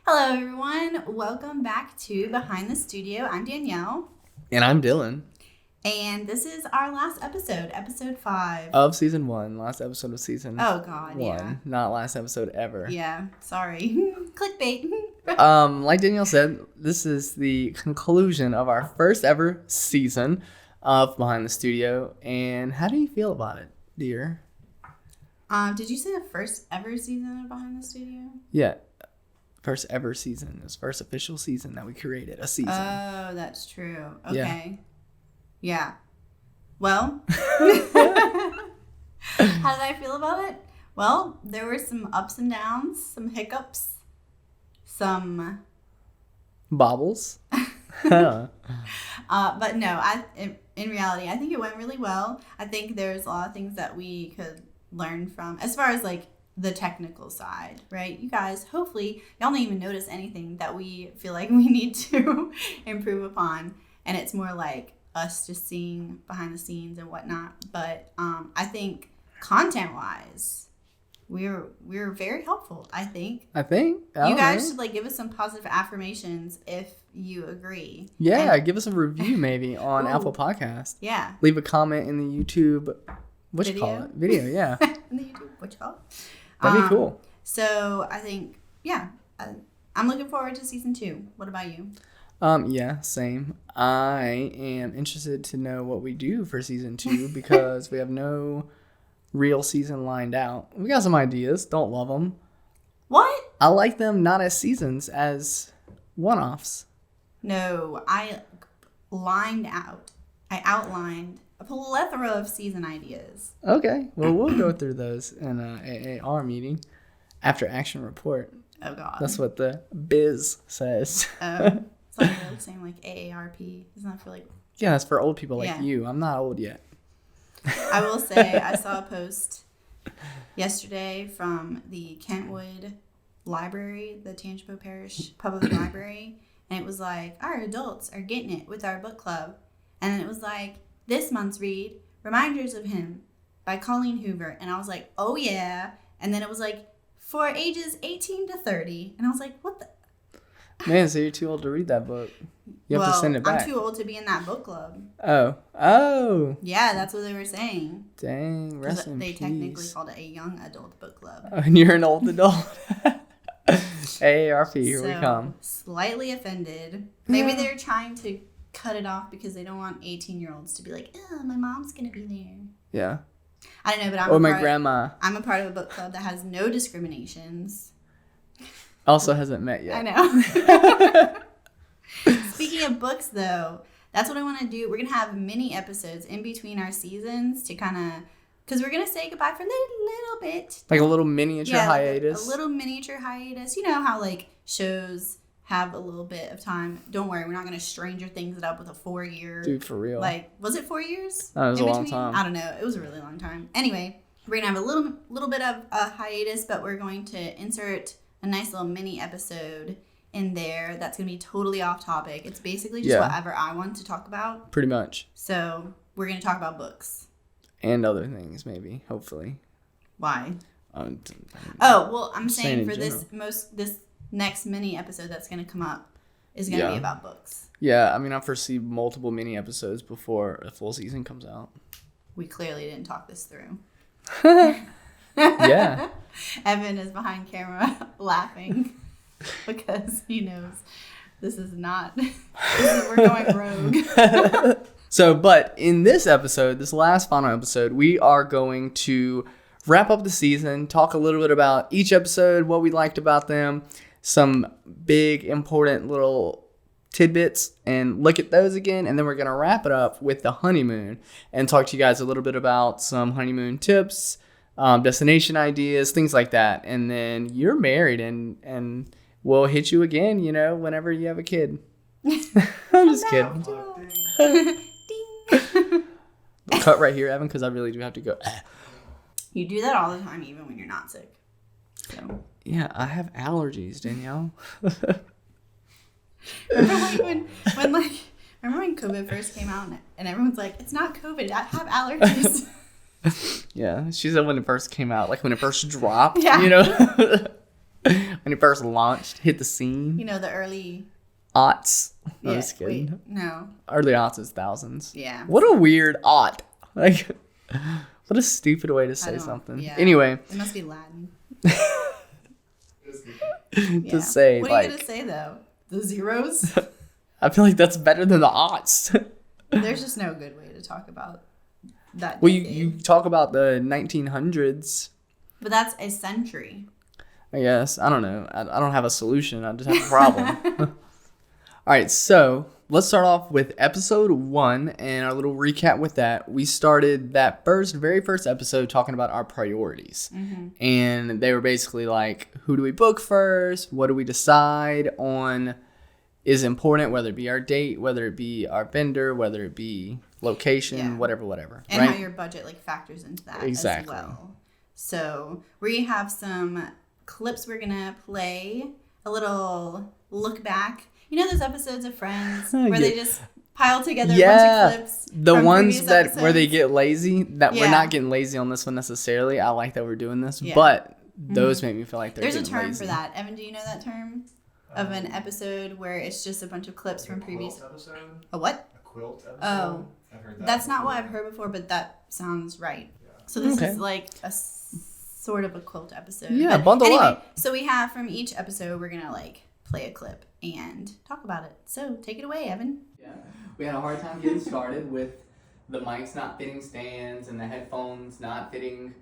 Hello, everyone. Welcome back to Behind the Studio. I'm Danielle. And I'm Dylan. And this is our last episode, episode 5. Of season 1. Last episode of season Oh, God, 1. yeah. Not last episode ever. Yeah, sorry. Clickbait. Like Danielle said, this is the conclusion of our first ever season of Behind the Studio. And how do you feel about it, dear? Did you say the first ever season of Behind the Studio? Yeah. First ever season. It was first official season that we created. A season. Oh, that's true. Okay. Yeah. Well, how did I feel about it? Well, there were some ups and downs, some hiccups, some Bobbles. but no, in reality, I think it went really well. I think there's a lot of things that we could learn from as far as like the technical side, right? You guys, hopefully y'all don't even notice anything that we feel like we need to improve upon, and it's more like us just seeing behind the scenes and whatnot. But I think content wise, we're very helpful. I think you guys should like give us some positive affirmations if you agree. Yeah, give us a review maybe on Apple Podcast. Yeah, leave a comment in the YouTube. What you call it? Video, yeah. In the YouTube, what you call it? That'd be cool. So I think, I'm looking forward to season 2. What about you? Yeah, same. I am interested to know what we do for season 2 because we have no real season lined out. We got some ideas. Don't love them. What? I like them not as seasons, as one-offs. No, I outlined a plethora of season ideas. Okay, well, we'll go through those in a AAR meeting after action report. Oh, God. That's what the biz says. It's like you're saying like AARP. Doesn't that feel like... Yeah, that's for old people like you. I'm not old yet. I will say I saw a post yesterday from the Kentwood Library, the Tangipahoa Parish Public Library, and it was like, our adults are getting it with our book club. And it was like, this month's read, Reminders of Him by Colleen Hoover. And I was like, oh yeah. And then it was like, for ages 18 to 30. And I was like, what the... Man, so you're too old to read that book. You have to send it back. I'm too old to be in that book club. Oh. Yeah, that's what they were saying. Dang, rest in peace. They technically called it a young adult book club. Oh, and you're an old adult. AARP, here we come. Slightly offended. Maybe they're trying to cut it off because they don't want 18-year-olds to be like, oh, my mom's going to be there. Yeah. I don't know, but my grandma. I'm a part of a book club that has no discriminations. Also hasn't met yet. I know. Speaking of books, though, that's what I want to do. We're going to have mini episodes in between our seasons to kind of... Because we're going to say goodbye for a little bit. Like a little miniature hiatus. Like a little miniature hiatus. You know how, like, shows have a little bit of time. Don't worry, we're not going to Stranger Things it up with a 4-year... Dude, for real. Like, was it 4 years? No, it was a long time. I don't know. It was a really long time. Anyway, we're going to have a little bit of a hiatus, but we're going to insert a nice little mini episode in there that's going to be totally off topic. It's basically just whatever I want to talk about. Pretty much. So we're going to talk about books. And other things, maybe, hopefully. Why? I'm saying for this next mini episode that's going to come up is going to be about books. Yeah, I mean, I foresee multiple mini episodes before a full season comes out. We clearly didn't talk this through. Yeah. Evan is behind camera laughing because he knows we're going rogue. So, but in this episode, this last final episode, we are going to wrap up the season, talk a little bit about each episode, what we liked about them, some big important little tidbits, and look at those again. And then we're going to wrap it up with the honeymoon and talk to you guys a little bit about some honeymoon tips, destination ideas, things like that. And then you're married and we'll hit you again, whenever you have a kid. I'm just kidding. Cut right here, Evan, because I really do have to go. You do that all the time, even when you're not sick. So. Yeah, I have allergies, Danielle. Remember when COVID first came out and everyone's like, it's not COVID, I have allergies. Yeah, she said when it first came out, like when it first dropped, yeah. when he first launched, hit the scene. You know, the early aughts. No, yeah, just kidding. wait, no. Early aughts is thousands. Yeah. What a weird aught. Like, what a stupid way to say something. Yeah. Anyway. It must be Latin. To say, what are you gonna say though? The zeros? I feel like that's better than the aughts. There's just no good way to talk about that. Well, you talk about the 1900s. But that's a century. I guess. I don't know. I don't have a solution. I just have a problem. All right, so let's start off with episode 1 and our little recap with that. We started that very first episode talking about our priorities. Mm-hmm. And they were basically like, who do we book first? What do we decide on is important, whether it be our date, whether it be our vendor, whether it be location, whatever. And right? how your budget like factors into that as well. So we have some clips we're going to play, a little look back. You know those episodes of Friends where they just pile together a bunch of clips? The ones that where they get lazy. That we're not getting lazy on this one necessarily. I like that we're doing this, but those make me feel like There's a term for that. Evan, do you know that term of an episode where it's just a bunch of clips from previous episode? A what? A quilt episode? Oh, I've heard that that's before. not what I've heard before, but that sounds right. Yeah. So this is like a sort of a quilt episode. Yeah, but bundle up. So we have from each episode, we're gonna like play a clip and talk about it. So take it away, Evan. Yeah, we had a hard time getting started with the mics not fitting stands and the headphones not fitting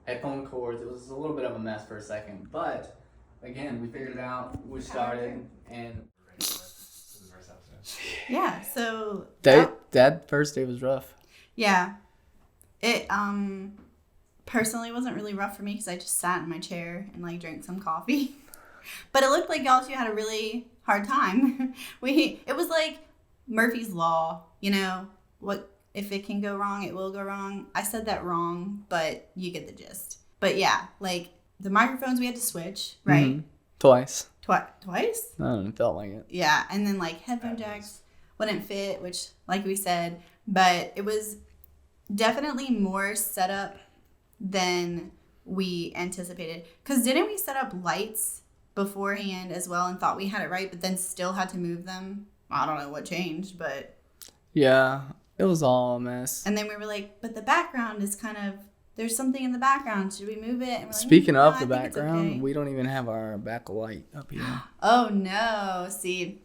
headphone cords. It was a little bit of a mess for a second, but again, we figured it out. We started and yeah. So that first day was rough. Yeah, it personally wasn't really rough for me because I just sat in my chair and like drank some coffee. But it looked like y'all two had a really hard time. It was like Murphy's Law, you know, what if it can go wrong, it will go wrong. I said that wrong, but you get the gist. But yeah, like the microphones we had to switch, right? Mm-hmm. Twice? I don't know, it felt like it. Yeah, and then like headphone jacks wouldn't fit, which like we said, but it was definitely more setup than we anticipated. Because didn't we set up lights beforehand as well and thought we had it right, but then still had to move them? I don't know what changed, but yeah, it was all a mess. And then we were like, but the background is kind of, there's something in the background, should we move it? And we're like, speaking of the I think it's background, okay. we don't even have our backlight up here. Oh no, see,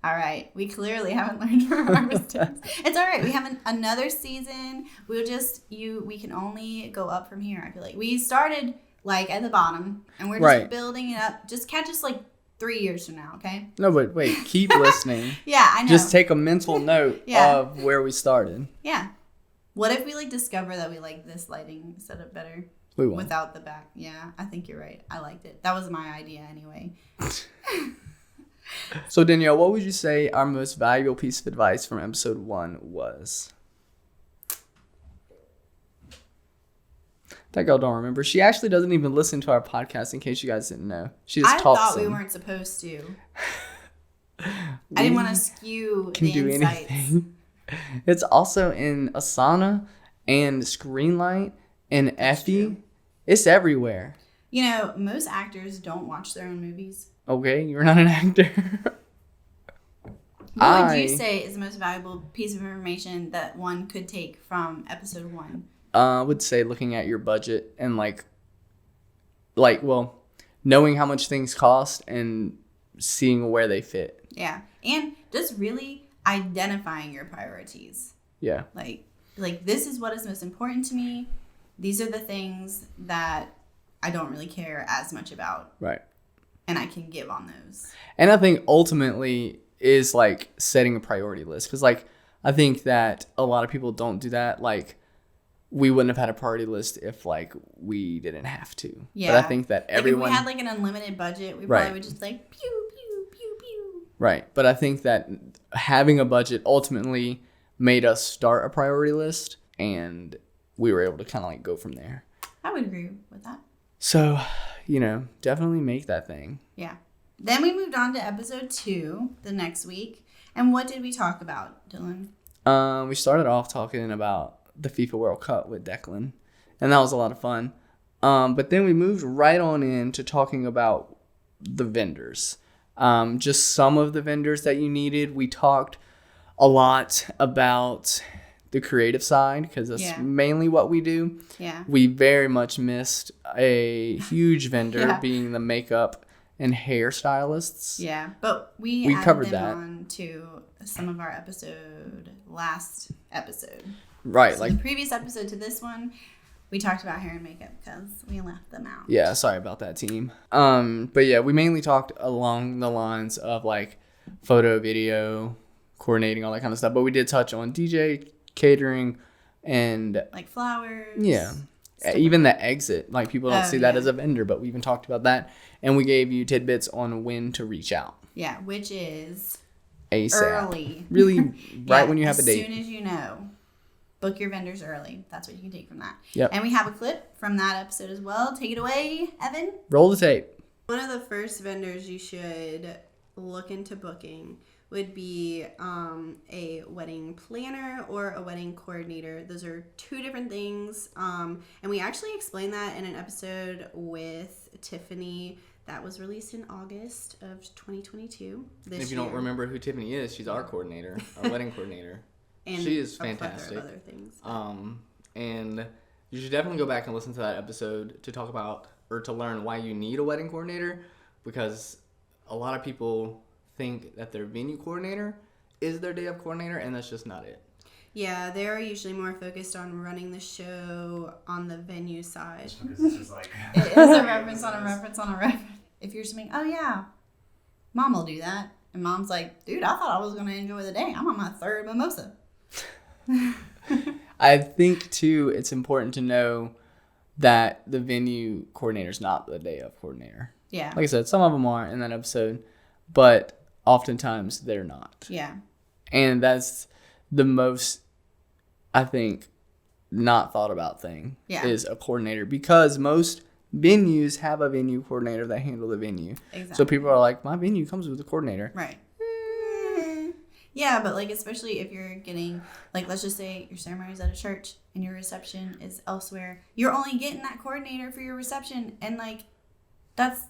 all right, we clearly haven't learned from our mistakes. It's all right, we have another season. We can only go up from here. I feel like we started like at the bottom and we're just building it up. Just catch us like 3 years from now, okay? No, but wait, keep listening. Yeah, I know. Just take a mental note of where we started. Yeah. What if we like discover that we like this lighting setup better? We won't. Without the back. Yeah, I think you're right. I liked it. That was my idea anyway. So Danielle, what would you say our most valuable piece of advice from episode 1 was? That girl don't remember. She actually doesn't even listen to our podcast, in case you guys didn't know. She just talks. I thought we weren't supposed to. I didn't want to skew the insights. Anything. It's also in Asana and Screenlight and Effie. It's everywhere. You know, most actors don't watch their own movies. Okay, you're not an actor. What would you say is the most valuable piece of information that one could take from episode 1? I would say looking at your budget and knowing how much things cost and seeing where they fit. Yeah. And just really identifying your priorities. Yeah. Like this is what is most important to me. These are the things that I don't really care as much about. Right. And I can give on those. And I think ultimately is like setting a priority list. Because I think that a lot of people don't do that. Like, we wouldn't have had a priority list if we didn't have to. Yeah. But I think that everyone, if we had like an unlimited budget, we probably would just like pew pew pew pew. Right. But I think that having a budget ultimately made us start a priority list, and we were able to kind of go from there. I would agree with that. So, definitely make that thing. Yeah. Then we moved on to episode 2 the next week. And what did we talk about, Dylan? We started off talking about the FIFA World Cup with Declan, and that was a lot of fun. But then we moved right on into talking about the vendors. Just some of the vendors that you needed. We talked a lot about the creative side because that's mainly what we do. Yeah. We very much missed a huge vendor being the makeup and hairstylists. Yeah, but we covered added them that on to some of our last episode. Right. So the previous episode to this one, we talked about hair and makeup because we left them out. Yeah, sorry about that, team. But yeah, we mainly talked along the lines of like photo, video, coordinating, all that kind of stuff. But we did touch on DJ, catering, and like flowers. Yeah. Even the exit. Like people don't see that as a vendor, but we even talked about that. And we gave you tidbits on when to reach out. Yeah, which is ASAP. Early. Really right when you have a date. As soon as you know. Book your vendors early. That's what you can take from that. Yep. And we have a clip from that episode as well. Take it away, Evan. Roll the tape. One of the first vendors you should look into booking would be a wedding planner or a wedding coordinator. Those are two different things. And we actually explained that in an episode with Tiffany that was released in August of 2022. And if you don't remember who Tiffany is, she's our coordinator, our wedding coordinator. And she is fantastic. Of other things. And you should definitely go back and listen to that episode to talk about or to learn why you need a wedding coordinator, because a lot of people think that their venue coordinator is their day of coordinator, and that's just not it. Yeah, they're usually more focused on running the show on the venue side. Because it's just like it is a reference on a reference on a reference. If you're saying, oh yeah, mom will do that, and mom's like, dude, I thought I was going to enjoy the day. I'm on my third mimosa. I think too it's important to know that the venue coordinator is not the day of coordinator. Yeah. Like I said, some of them are in that episode, but oftentimes they're not. Yeah. And that's the most, I think, not thought about thing is a coordinator, because most venues have a venue coordinator that handle the venue. Exactly. So people are like, my venue comes with a coordinator. Right. Yeah, but like especially if you're getting like, let's just say your ceremony is at a church and your reception is elsewhere, you're only getting that coordinator for your reception, and like that's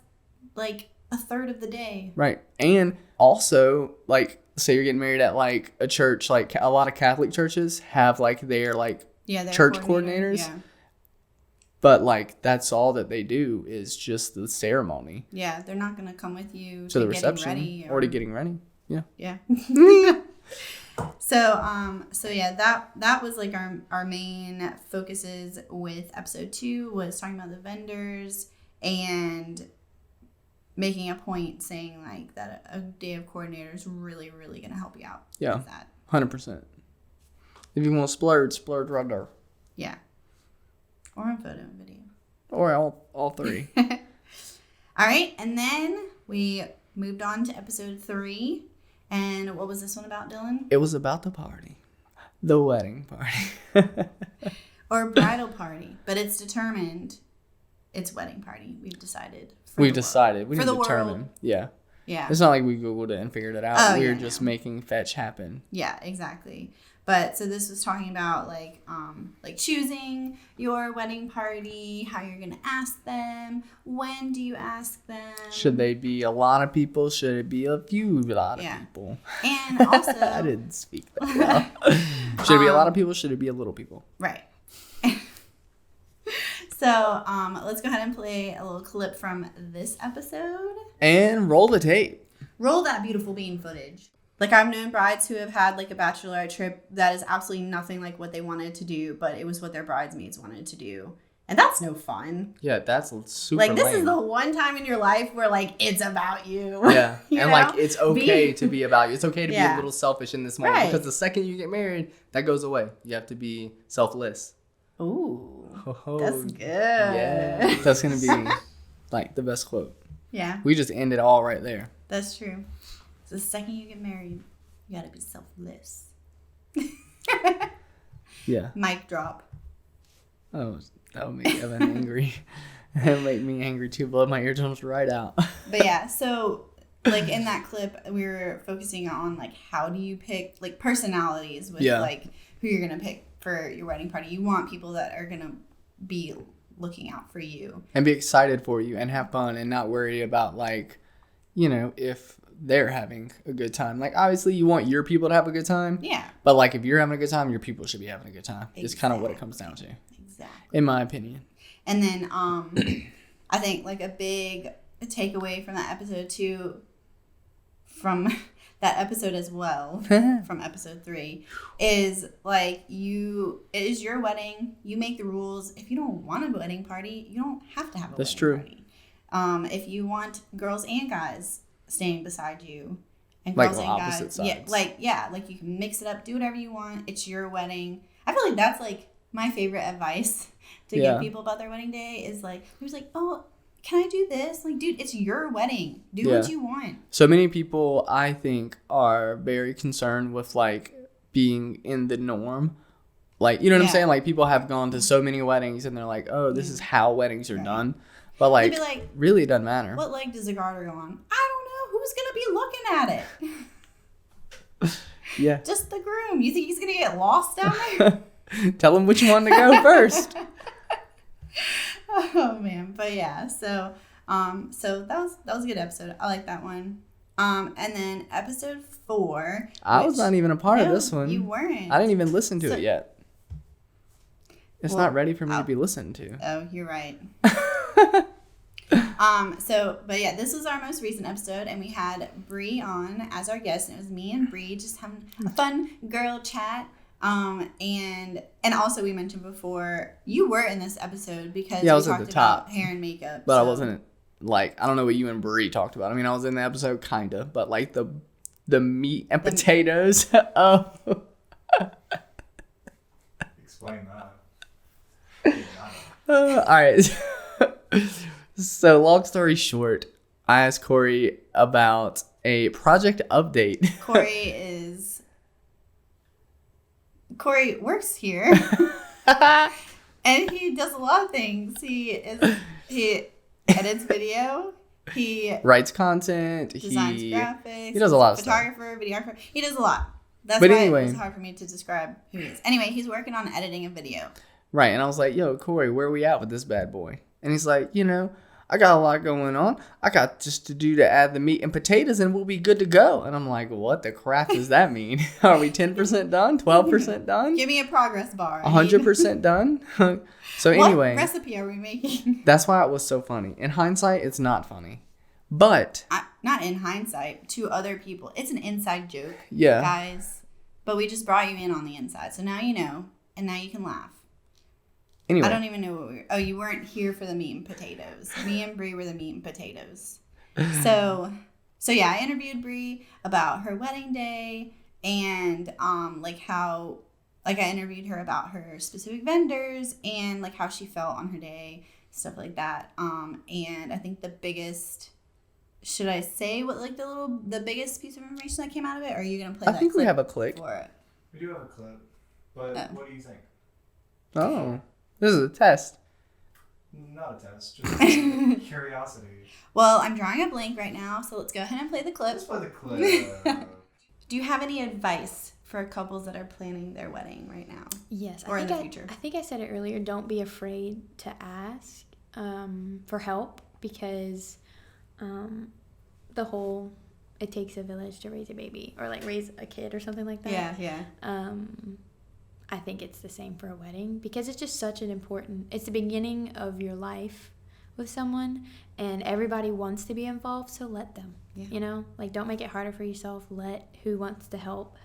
like a third of the day. Right. And also, like, say you're getting married at like a church, like a lot of Catholic churches have like their like their church coordinators. Yeah. But like that's all that they do is just the ceremony. Yeah, they're not gonna come with you to the reception ready or to getting ready. Yeah. Yeah. So yeah, that was like our main focuses with episode 2 was talking about the vendors and making a point saying like that a day of coordinator is really, really going to help you out. Yeah. With that. 100%. If you want to splurge right there. Yeah. Or on photo and video. Or all three. All right. And then we moved on to episode 3. And what was this one about, Dylan? It was about the party. The wedding party. Or bridal party. But it's determined it's wedding party. We've decided. We've decided. We for need to the determine. world. Yeah. Yeah. It's not like we Googled it and figured it out. Oh, We're yeah, just no. making fetch happen. Yeah, exactly. But so this was talking about like choosing your wedding party, how you're gonna ask them, when do you ask them? Should they be a lot of people? Should it be a lot of people? And also I didn't speak that well. Should it be a lot of people? Should it be a little people? Right. So let's go ahead and play a little clip from this episode. And roll the tape. Roll that beautiful bean footage. Like, I've known brides who have had, like, a bachelorette trip that is absolutely nothing like what they wanted to do, but it was what their bridesmaids wanted to do. And that's no fun. Yeah, that's super like, this lame. is the one time in your life where, like, it's about you. Yeah, you and, know? like, it's okay to be about you. It's okay to be a Yeah. little selfish in this moment. Right. Because the second you get married, that goes away. You have to be selfless. Ooh, Oh, that's good. Yeah, that's going to be, like, the best quote. Yeah, We just end it all right there. that's true. So the second you get married, you gotta be selfless. Yeah. Mic drop. Oh, that would make Evan angry. That would make me angry too. Blow my eardrums right out. But yeah, so like in that clip, we were focusing on like how do you pick like personalities with like who you're gonna pick for your wedding party. You want people that are gonna be looking out for you. And be excited for you and have fun and not worry about, like, you know, if they're having a good time. Like, obviously, you want your people to have a good time. Yeah. But, like, if you're having a good time, your people should be having a good time. Exactly. It's kind of what it comes down to. Exactly. In my opinion. And then I think, like, a big takeaway from that episode, too, from that episode as well, from episode 3, is, like, it is your wedding. You make the rules. If you don't want a wedding party, you don't have to have a That's wedding true. party. If you want girls and guys staying beside you, and like girls and opposite guys, sides. like you can mix it up, do whatever you want. It's your wedding. I feel like that's, like, my favorite advice to give people about their wedding day is, like, there's like, oh, can I do this? Like, dude, it's your wedding. Do what you want. So many people, I think, are very concerned with, like, being in the norm. Like, you know what I'm saying? Like, people have gone to so many weddings and they're like, oh, this is how weddings are done. But, like, really it doesn't matter. What leg does the garter go on? I don't know. Who's going to be looking at it? Yeah. Just the groom. You think he's going to get lost down there? Tell him which one to go first. Oh man, but yeah, so that was a good episode. I like that one. And then episode 4. I was not even a part of this one. You weren't. I didn't even listen to it yet. It's not ready for me to be listened to. Oh, you're right. But yeah, this was our most recent episode, and we had Bree on as our guest, and it was me and Bree just having a fun girl chat. And also we mentioned before, you were in this episode because we talked about hair and makeup. But I wasn't, like, I don't know what you and Bree talked about. I mean, I was in the episode kinda, but, like, the meat and potatoes. Oh. Explain that. All right. So, long story short, I asked Corey about a project update. Corey works here, and he does a lot of things. He edits video. He writes content. Designs graphics. He does a lot of stuff. Videographer. He does a lot. That's why it was hard for me to describe who he is. Anyway, he's working on editing a video. Right, and I was like, yo, Corey, where are we at with this bad boy? And he's like, you know, I got a lot going on. I got just to add the meat and potatoes and we'll be good to go. And I'm like, what the crap does that mean? Are we 10% done? 12% done? Give me a progress bar. 100% done? So anyway. What recipe are we making? That's why it was so funny. In hindsight, it's not funny. But. Not in hindsight. To other people. It's an inside joke. Yeah. Guys. But we just brought you in on the inside. So now you know. And now you can laugh. Anyway. I don't even know what we were. Oh, you weren't here for the meat and potatoes. Me and Bree were the meat and potatoes. So yeah, I interviewed Bree about her wedding day and I interviewed her about her specific vendors and like how she felt on her day, stuff like that. And I think the biggest, should I say what like the biggest piece of information that came out of it? Or are you gonna play? I think we have a clip for it. We do have a clip, but what do you think? Oh. This is a test. Not a test, just curiosity. Well, I'm drawing a blank right now, so let's go ahead and play the clip. Let's play the clip. Do you have any advice for couples that are planning their wedding right now? Yes. Or in the future? I think I said it earlier. Don't be afraid to ask for help because it takes a village to raise a baby or like raise a kid or something like that. Yeah. I think it's the same for a wedding because it's just such an important, it's the beginning of your life with someone and everybody wants to be involved, so let them, you know, like don't make it harder for yourself. Let who wants to help.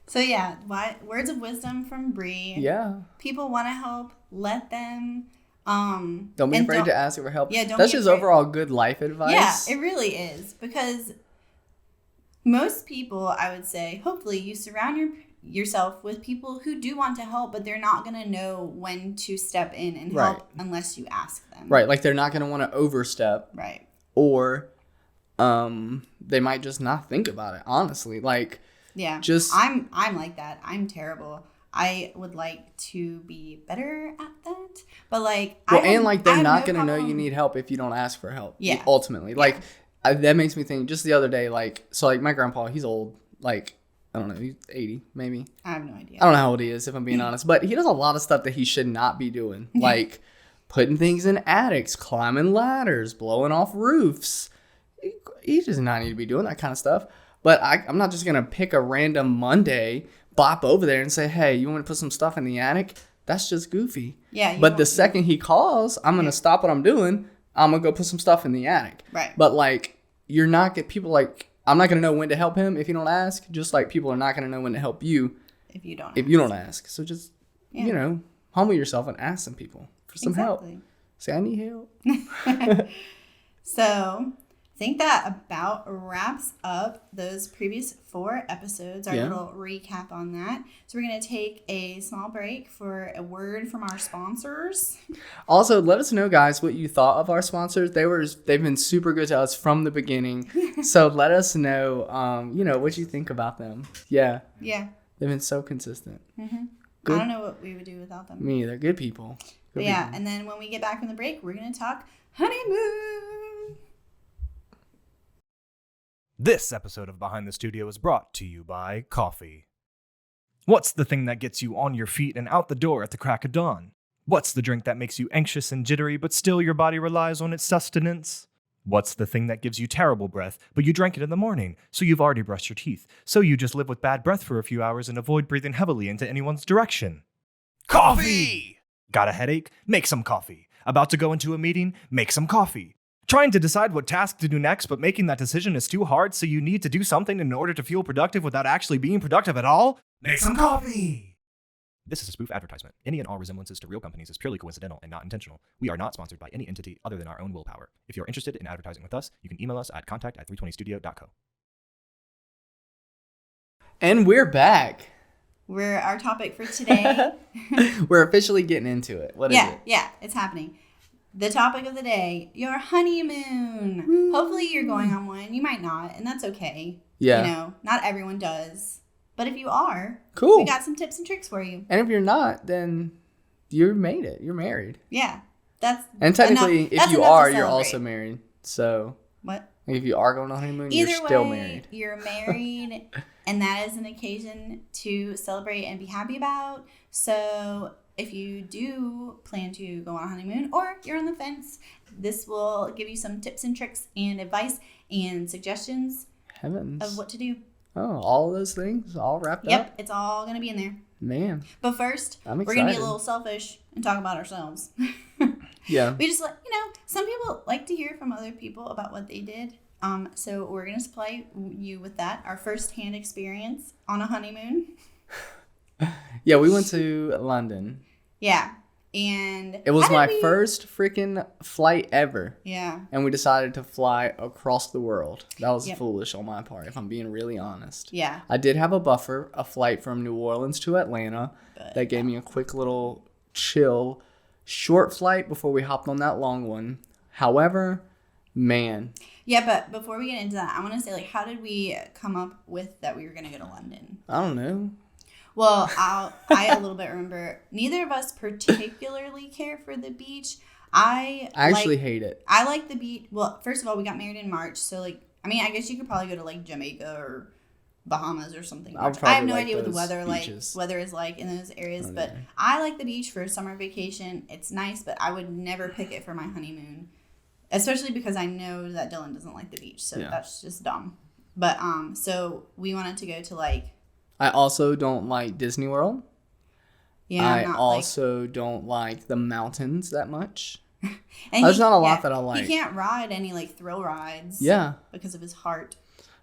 So yeah, words of wisdom from Bree. Yeah. People want to help, let them. Don't be afraid to ask for help. Yeah, That's just overall good life advice. Yeah, it really is because most people, I would say, hopefully you surround yourself with people who do want to help, but they're not going to know when to step in and help unless you ask them. Right, like they're not going to want to overstep. Right. Or they might just not think about it, honestly. Like, yeah. I'm like that. I'm terrible. I would like to be better at that, but like they're not going to know you need help if you don't ask for help. Yeah. Ultimately. Like that makes me think just the other day, like, so like my grandpa, he's old, like I don't know, he's 80 maybe. I have no idea. I don't know how old he is if I'm being honest, but he does a lot of stuff that he should not be doing. Like putting things in attics, climbing ladders, blowing off roofs. He does not need to be doing that kind of stuff. But I'm not just going to pick a random Monday, bop over there and say, hey, you want to put some stuff in the attic? That's just goofy. Yeah. But the second he calls, I'm going to stop what I'm doing. I'm going to go put some stuff in the attic. Right. But like, you're not get people like, I'm not going to know when to help him if you don't ask. Just like people are not going to know when to help you if you don't ask. So just, you know, humble yourself and ask some people for some help. Say, I need help. So I think that about wraps up those previous 4 episodes, our little recap on that. So we're going to take a small break for a word from our sponsors. Also, let us know, guys, what you thought of our sponsors. They've been super good to us from the beginning. So let us know, you know, what you think about them. Yeah. Yeah. They've been so consistent. Mm-hmm. I don't know what we would do without them. Me either. Good people. Good people. And then when we get back from the break, we're going to talk honeymoon. This episode of Behind the Studio is brought to you by coffee. What's the thing that gets you on your feet and out the door at the crack of dawn? What's the drink that makes you anxious and jittery, but still your body relies on its sustenance? What's the thing that gives you terrible breath, but you drank it in the morning, so you've already brushed your teeth, so you just live with bad breath for a few hours and avoid breathing heavily into anyone's direction? Coffee! Got a headache? Make some coffee. About to go into a meeting? Make some coffee. Trying to decide what task to do next, but making that decision is too hard, so you need to do something in order to feel productive without actually being productive at all? Make some coffee! This is a spoof advertisement. Any and all resemblances to real companies is purely coincidental and not intentional. We are not sponsored by any entity other than our own willpower. If you're interested in advertising with us, you can email us at contact@320studio.co. And we're back. Our topic for today. We're officially getting into it. What is it? Yeah, it's happening. The topic of the day, your honeymoon. Woo. Hopefully you're going on one. You might not, and that's okay. Yeah. You know, not everyone does. But if you are, cool. We got some tips and tricks for you. And if you're not, then you made it. You're married. Yeah. And technically, if you are, you're also married. So. What? If you are going on honeymoon, you're still married. You're married, and that is an occasion to celebrate and be happy about. So if you do plan to go on a honeymoon or you're on the fence, this will give you some tips and tricks and advice and suggestions of what to do. Oh, all of those things all wrapped up? Yep, it's all going to be in there. Man. But first, we're going to be a little selfish and talk about ourselves. Yeah. We just, some people like to hear from other people about what they did. So we're going to supply you with that, our first-hand experience on a honeymoon. Yeah, we went to London. Yeah. And it was my first freaking flight ever. Yeah. And we decided to fly across the world. That was foolish on my part, if I'm being really honest. Yeah. I did have a flight from New Orleans to Atlanta that gave me a quick little chill, short flight before we hopped on that long one. However, man. Yeah, but before we get into that, I want to say, how did we come up with that we were going to go to London? I don't know. Well, I a little bit remember neither of us particularly care for the beach. I actually hate it. I like the beach. Well, first of all, we got married in March, so I guess you could probably go to Jamaica or Bahamas or something. I have no idea what the weather is like in those areas, but I like the beach for a summer vacation. It's nice, but I would never pick it for my honeymoon, especially because I know that Dylan doesn't like the beach, so that's just dumb. But so we wanted to go to I also don't like Disney World. Yeah, I also don't like the mountains that much. There's not a lot that I like. He can't ride any thrill rides. Yeah. Because of his heart.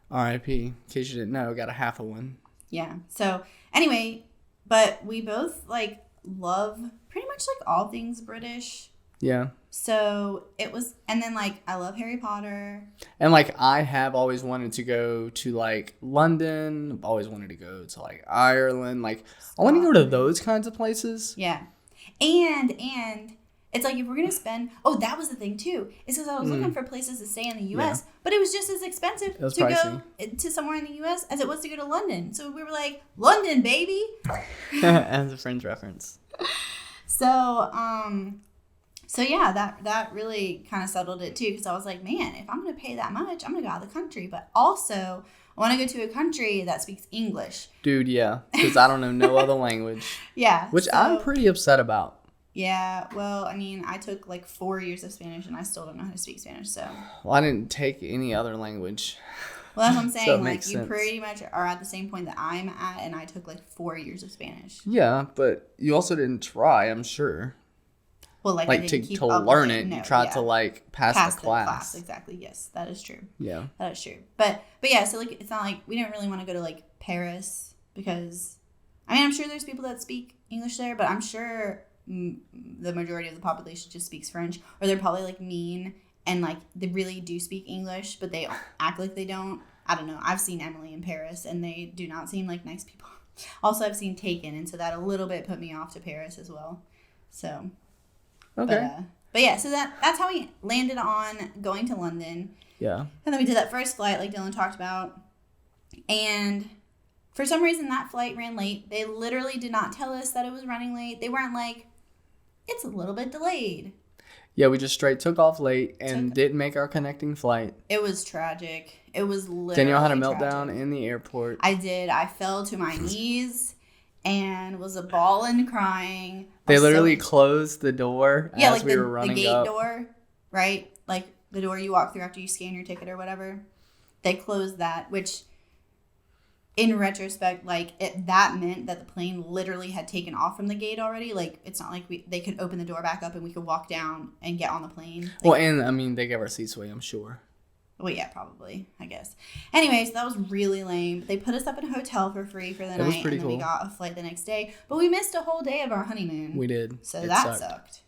R.I.P. In case you didn't know, I got a half of one. Yeah. So anyway, but we both love pretty much all things British. Yeah. So it was, and then I love Harry Potter. And I have always wanted to go to London. Always wanted to go to Ireland. I want to go to those kinds of places. Yeah. And it's if we're going to spend, that was the thing too. It's because I was looking for places to stay in the U.S., but it was just as expensive to go to somewhere in the U.S. as it was to go to London. So we were London, baby. As a French reference. So yeah, that really kind of settled it too, because I was man, if I'm going to pay that much, I'm going to go out of the country. But also, I want to go to a country that speaks English. Dude, yeah, because I don't know no other language. Yeah. Which I'm pretty upset about. Yeah, well, I mean, I took like 4 years of Spanish and I still don't know how to speak Spanish, so. Well, I didn't take any other language. Well, that's what I'm saying. So it like, makes you sense. pretty much are at the same point that I'm at, and I took like 4 years of Spanish. Yeah, but you also didn't try, I'm sure. Well, like I didn't keep to up learn with it, No, you tried yeah. to like pass the class. Exactly. Yes, that is true. Yeah. That is true. But yeah, so like it's not like we didn't really want to go to like Paris because, I mean, I'm sure there's people that speak English there, but I'm sure the majority of the population just speaks French, or they're probably like mean and like they really do speak English, but they act like they don't. I don't know. I've seen Emily in Paris, and they do not seem like nice people. Also, I've seen Taken, and so that a little bit put me off to Paris as well. So. Okay. But yeah, so that's how we landed on going to London. Yeah. And then we did that first flight like Dylan talked about. And for some reason that flight ran late. They literally did not tell us that it was running late. They weren't like, it's a little bit delayed. Yeah, we just straight took off late and didn't make our connecting flight. It was tragic. It was literally Danielle had a tragic. meltdown in the airport. I did. I fell to my knees and was a bawling crying. They literally closed the door as like we were running the gate up. door, right? Like the door you walk through after you scan your ticket or whatever. They closed that, which in retrospect, like that meant that the plane literally had taken off from the gate already. Like it's not like they could open the door back up and we could walk down and get on the plane. Like, Well, and I mean, they gave our seats away, I'm sure. well, yeah, probably, I guess. Anyways, that was really lame. They put us up in a hotel for free for the night, was pretty and then we cool. got a flight the next day. But we missed a whole day of our honeymoon. We did. So It that sucked. sucked.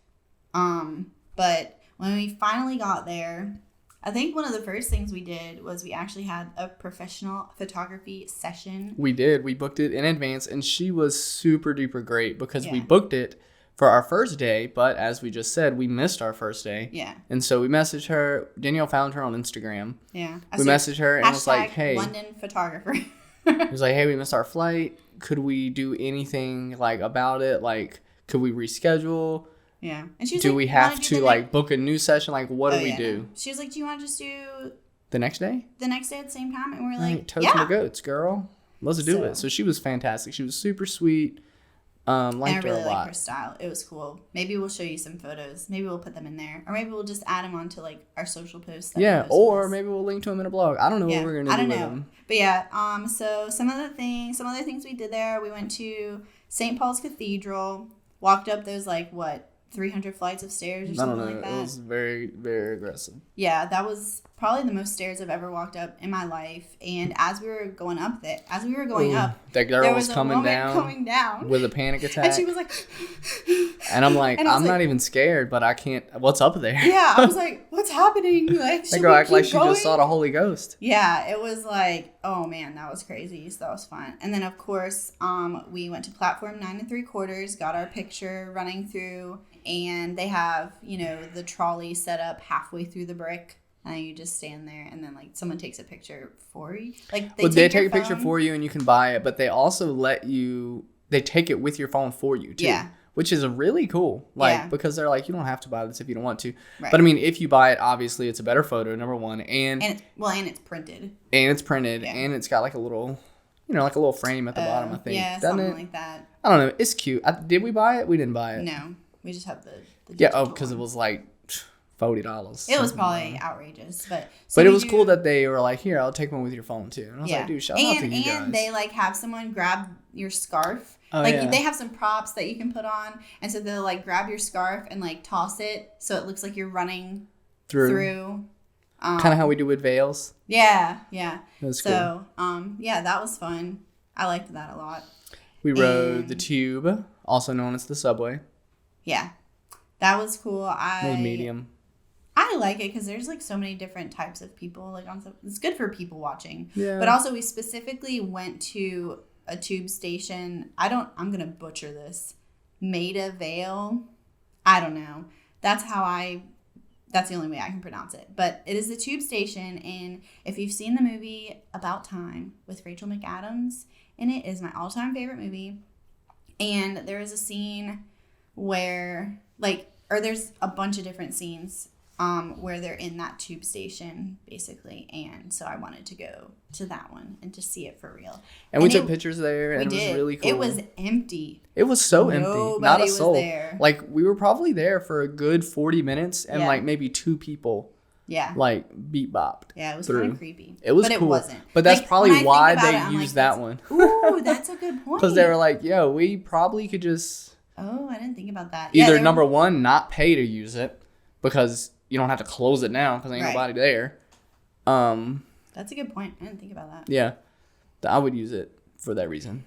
But when we finally got there, I think one of the first things we did was we actually had a professional photography session. We did. We booked it in advance, and she was super duper great because we Yeah. booked it for our first day, but as we just said, we missed our first day. Yeah. And so we messaged her. Danielle found her on Instagram. Yeah. We messaged her and was like, hey. London photographer. It was like, hey, we missed our flight. Could we do anything like about it? Like, could we reschedule? Yeah. And she's Do like, we "You wanna have do to the like book a new session? Like, what do we yeah. do? She was like, do you want to just do The next day? the next day at the same time? And we were Like, like, toast yeah. the goats, girl. Let's do it. So she was fantastic. She was super sweet. Liked And I her really a like lot. her style. It was cool. Maybe we'll show you some photos. Maybe we'll put them in there. Or maybe we'll just add them onto like our social posts. that we Yeah, post with or us. maybe we'll link to them in a blog. I don't know what we're gonna do I don't with know. them. But yeah, so some other things we did there, we went to St. Paul's Cathedral, walked up those 300 flights of stairs or I something don't know. like that. It was very, very aggressive. Yeah, that was probably the most stairs I've ever walked up in my life. And as we were going up, up, That girl there was was a coming woman down coming down, with a panic attack. and she was like, and I'm like, and I was I'm like- not even scared, but I can't. What's up there? yeah, I was like, what's happening? Like, That should girl we act like keep she going? just saw the Holy Ghost. Yeah, it was like, oh man, that was crazy. So that was fun. And then of course, we went to platform 9 3/4, got our picture running through, and they have, the trolley set up halfway through the brick. And you just stand there, and then someone takes a picture for you. They Take your a picture phone. for you, and you can buy it. But they also they take it with your phone for you too. Yeah. Which is really cool. Yeah. Because they're like, you don't have to buy this if you don't want to. Right. But I mean, if you buy it, obviously it's a better photo, number one, and it's printed. it's printed, Yeah. and it's got a little, a little frame at the bottom. I think. Yeah, Doesn't something it? like that. I don't know. It's cute. Did we buy it? We didn't buy it. No, we just have the Yeah. digital Because it one. was like $40. It was probably outrageous, but But it was cool that they were like, here, I'll take one with your phone too. And I was yeah. like, dude, shout out to you guys. And they have someone grab your scarf. Oh, yeah. They have some props that you can put on, and so they'll grab your scarf and toss it so it looks like you're running through. Kind of how we do with veils. Yeah. That's cool. So, yeah, that was fun. I liked that a lot. We rode the tube, also known as the subway. Yeah, that was cool. It was medium. I like it because there's so many different types of people. It's good for people watching. Yeah. But also we specifically went to a tube station. I'm gonna butcher this. Maida Vale. I don't know. That's the only way I can pronounce it. But it is the tube station, and if you've seen the movie About Time with Rachel McAdams, and it is my all-time favorite movie. And there is a scene where there's a bunch of different scenes where they're in that tube station, basically. And so I wanted to go to that one and to see it for real. And we took pictures there, and it was really cool. It was empty. It was so empty. Not a soul. Was there. Like, we were probably there for a good 40 minutes, and, Yeah. like, maybe 2 people, Yeah. like, beat-bopped. Yeah, it was through. kind of creepy. It was but cool. It wasn't. But that's like, probably why they I'm used like, that one. Ooh, that's a good point. Because they were like, yo, we probably could just Oh, I didn't think about that. either, number one, not pay to use it, because you don't have to close it down because ain't Right. nobody there. That's a good point. I didn't think about that. Yeah. I would use it for that reason.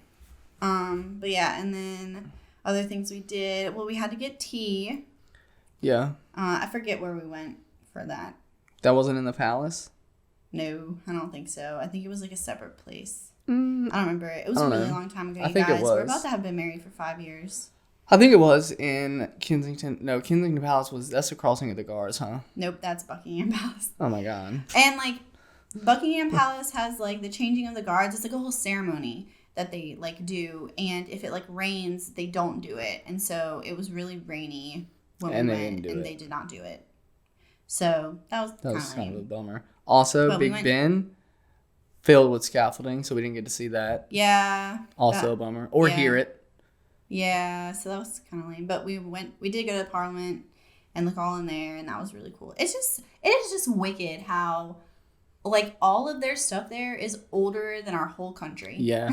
But yeah, and then other things we did. Well, we had to get tea. Yeah. I forget where we went for that. That wasn't in the palace? No, I don't think so. I think it was like a separate place. I Mm, don't remember it. It was I a don't really know. long time ago. I You think it guys. We're was. about to have been married for 5 years. I think it was in Kensington. No, Kensington Palace that's the crossing of the guards, huh? Nope, that's Buckingham Palace. Oh my god. And like Buckingham Palace has like the changing of the guards. It's like a whole ceremony that they like do, and if it like rains, they don't do it. And so it was really rainy when And we they went, didn't do and it. they did not do it. So that was Kind of a lame. bummer. Also, But we Big went- Ben filled with scaffolding, so we didn't get to see that. Yeah. Also a bummer. Or yeah. hear it. Yeah, so that was kind of lame. But we did go to Parliament and look all in there, and that was really cool. It is just wicked how like all of their stuff there is older than our whole country. Yeah.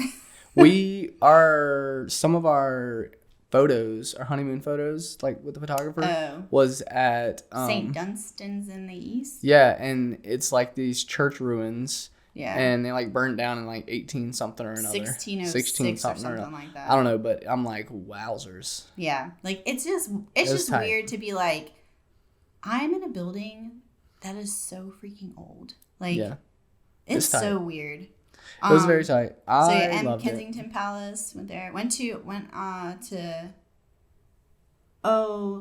Some of our photos, our honeymoon photos, like with the photographer, was at St. Dunstan's in the east. Yeah, and it's like these church ruins. Yeah. And they like burned down in like 18 something or another. 1606 or something another. like that. I don't know, but I'm like, wowzers. Yeah. Like it's just tight. weird to be like, I'm in a building that is so freaking old. Like Yeah. it's It's tight. so weird. It was very tight. I loved it. Kensington Palace went there. Went to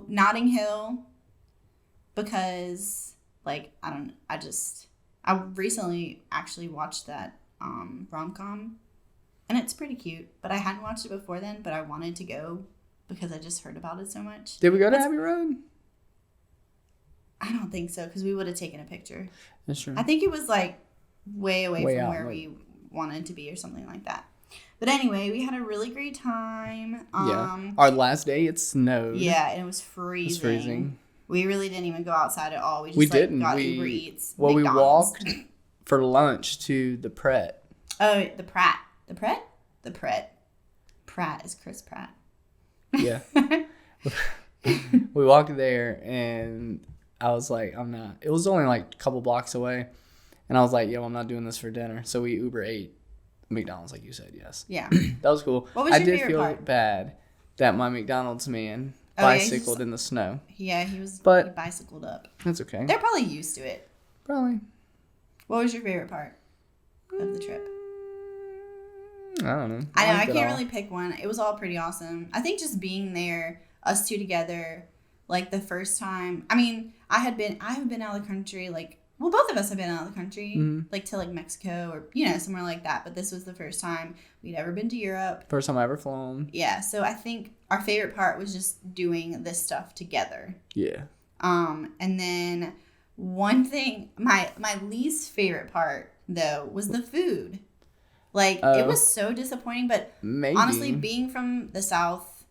Notting Hill because like I recently actually watched that rom-com and it's pretty cute, but I hadn't watched it before then, but I wanted to go because I just heard about it so much. Did we go to Abbey Road? I don't think so because we would have taken a picture. That's true. I think it was like way away from out, where we wanted to be or something like that. But anyway, we had a really great time. Yeah. Our last day, it snowed. Yeah, and it was freezing. It was freezing. We really didn't even go outside at all. We just didn't. got We Uber Eats. Well, McDonald's. we walked for lunch to the Pret. Oh, the Pratt. The Pret? The Pret. Pratt is Chris Pratt. Yeah. We walked there, and I was like, I'm not. It was only like a couple blocks away. And I was like, yo, I'm not doing this for dinner. So we Uber ate McDonald's, like you said, yes. Yeah. That was cool. What was I your did favorite feel part? bad that my McDonald's man Oh, yeah, bicycled in the snow. Yeah, he bicycled up. That's okay. They're probably used to it. Probably. What was your favorite part of the trip? I don't know. I know, I liked it can't all. really pick one. It was all pretty awesome. I think just being there, us two together, like the first time. I mean, I have been out of the country, like, well, both of us have been out of the country, Mhm. like to like Mexico or, somewhere like that. But this was the first time we'd ever been to Europe. First time I ever flown. Yeah, so I think our favorite part was just doing this stuff together. Yeah. And then one thing, my least favorite part though was the food. Like it was so disappointing, but Maybe. honestly, being from the South,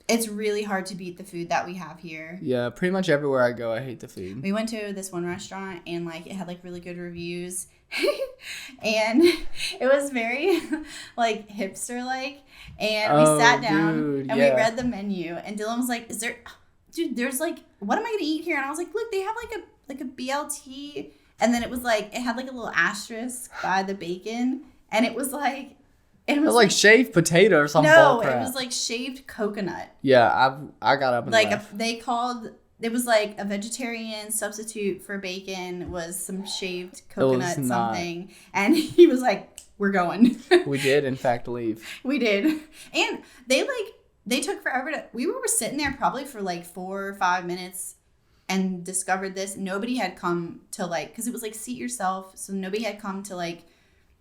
it's really hard to beat the food that we have here. Yeah, pretty much everywhere I go, I hate the food. We went to this one restaurant and like it had like really good reviews and it was very like hipster like, and we sat down dude, and yeah. we read the menu and Dylan was like, there's like, what am I gonna eat here? And I was like, look, they have like a BLT, and then it was like, it had like a little asterisk by the bacon, and it was like, It was like shaved potato or something. no, it was like shaved coconut. Yeah, I got up and Like left. it was like a vegetarian substitute for bacon was some shaved coconut something, and he was like, "We're going." We did, in fact, leave. We did, and they took forever to. We were sitting there probably for like 4 or 5 minutes, and discovered this. Nobody had come to like, because it was like seat yourself, so nobody had come to like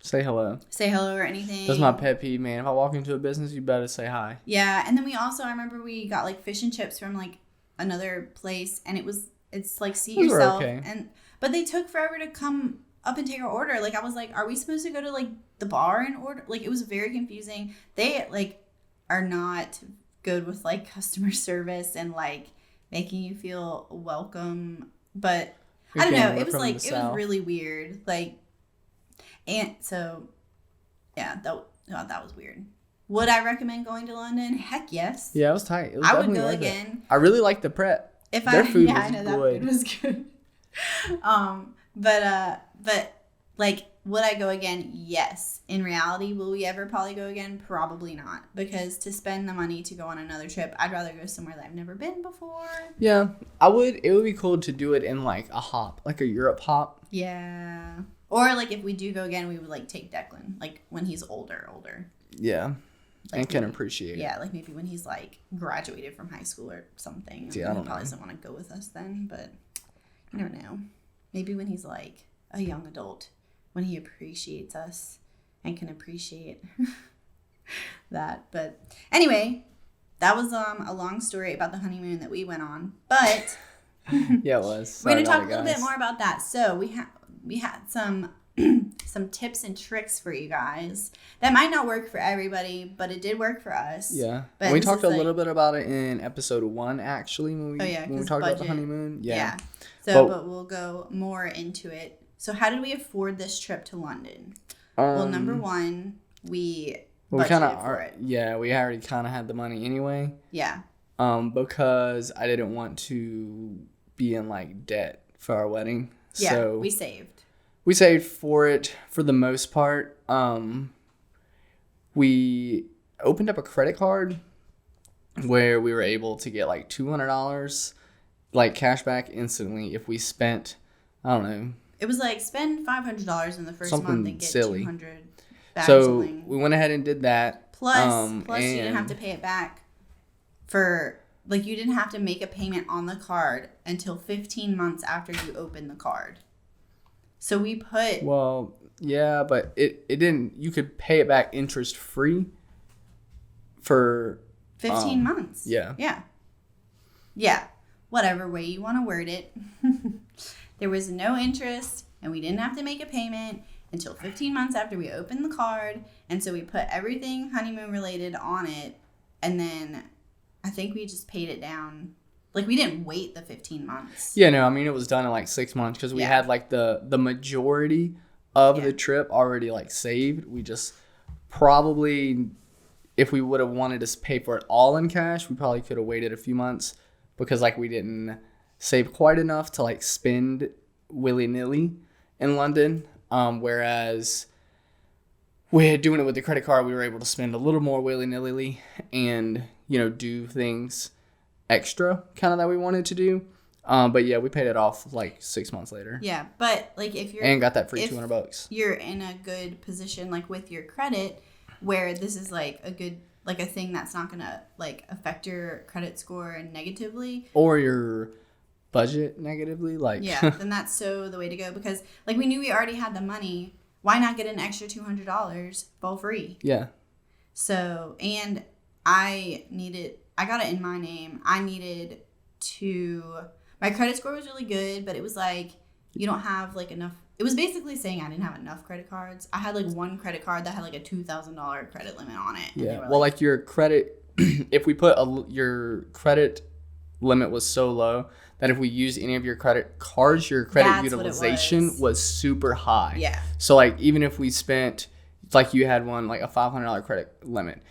Say hello. say hello or anything. That's my pet peeve, man. If I walk into a business, you better say hi. Yeah, and then I remember we got like fish and chips from like another place, and it was it's like seat Those were yourself. okay. But they took forever to come up and take our order. Like, I was like, are we supposed to go to like the bar and order? Like, it was very confusing. They like are not good with like customer service and like making you feel welcome. But I don't know. It was like, it was really weird. Like, and so yeah, that was weird. Would I recommend going to London? Heck yes. Yeah, it was tight. It was I would go worth again. I really liked the prep. Their food was I know that food was good. But like, would I go again? Yes. In reality, will we ever probably go again? Probably not. Because to spend the money to go on another trip, I'd rather go somewhere that I've never been before. Yeah, I would. It would be cool to do it in like a hop, like a Europe hop. Yeah. Or like if we do go again, we would like take Declan, like when he's older. Yeah. Like and can appreciate it. Yeah, like maybe when he's like graduated from high school or something. Yeah, I don't he probably know. doesn't want to go with us then, but you never know. Maybe when he's like a young adult, when he appreciates us and can appreciate that. But anyway, that was a long story about the honeymoon that we went on. But Yeah, it was. we're gonna Sorry talk a little about it, bit guys. more about that. So we had some some tips and tricks for you guys that might not work for everybody, but it did work for us. Yeah, But and we this talked is a little bit about it in episode 1, actually, when we when we 'cause talked about the budget. honeymoon. Yeah. So, but we'll go more into it. So, how did we afford this trip to London? Well, number one, we budgeted kind of for it. Yeah, we already kind of had the money anyway. Yeah. Because I didn't want to be in like debt for our wedding. Yeah. So we saved. we saved for it for the most part. We opened up a credit card where we were able to get like $200 like cash back instantly if we spent, I don't know. It was like spend $500 in the first month and get silly. $200 back. So we went ahead and did that. Plus you didn't and- have to pay it back for, like, you didn't have to make a payment on the card until 15 months after you opened the card. So we put... Well, yeah, but it didn't. You could pay it back interest free for 15 months. Yeah. Yeah. Whatever way you want to word it. There was no interest, and we didn't have to make a payment until 15 months after we opened the card. And so we put everything honeymoon related on it. And then I think we just paid it down. Like, we didn't wait the 15 months. Yeah, no, I mean, it was done in like 6 months because we had like the majority of the trip already like saved. We just probably, if we would have wanted to pay for it all in cash, we probably could have waited a few months because like we didn't save quite enough to like spend willy-nilly in London. Whereas we're doing it with the credit card, we were able to spend a little more willy-nilly and, you know, do things extra kind of that we wanted to do. But yeah, we paid it off like 6 months later. Yeah, but like if you're... And got that free if $200. you're in a good position, like with your credit, where this is like a good... like a thing that's not gonna like affect your credit score negatively, Or your budget negatively, like yeah, then that's so the way to go, because like we knew we already had the money. Why not get an extra $200 for free? yeah. So, and I got it in my name. I needed to, my credit score was really good, but it was like, you don't have like enough. It was basically saying I didn't have enough credit cards. I had like one credit card that had like a $2,000 credit limit on it. And Yeah. they were Well, like your credit, if we put your credit limit was so low that if we use any of your credit cards, your credit That's what it utilization was super high. Yeah. So like even if we spent, like you had one, like a $500 credit limit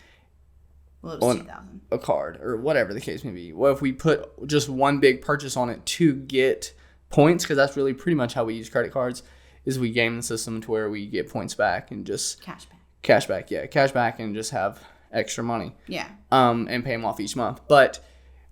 well, it was on 2,000. a card or whatever the case may be. Well, if we put just one big purchase on it to get points, because that's really pretty much how we use credit cards, is we game the system to where we get points back and just Cash back. cash back and just have extra money. Yeah. And pay them off each month. But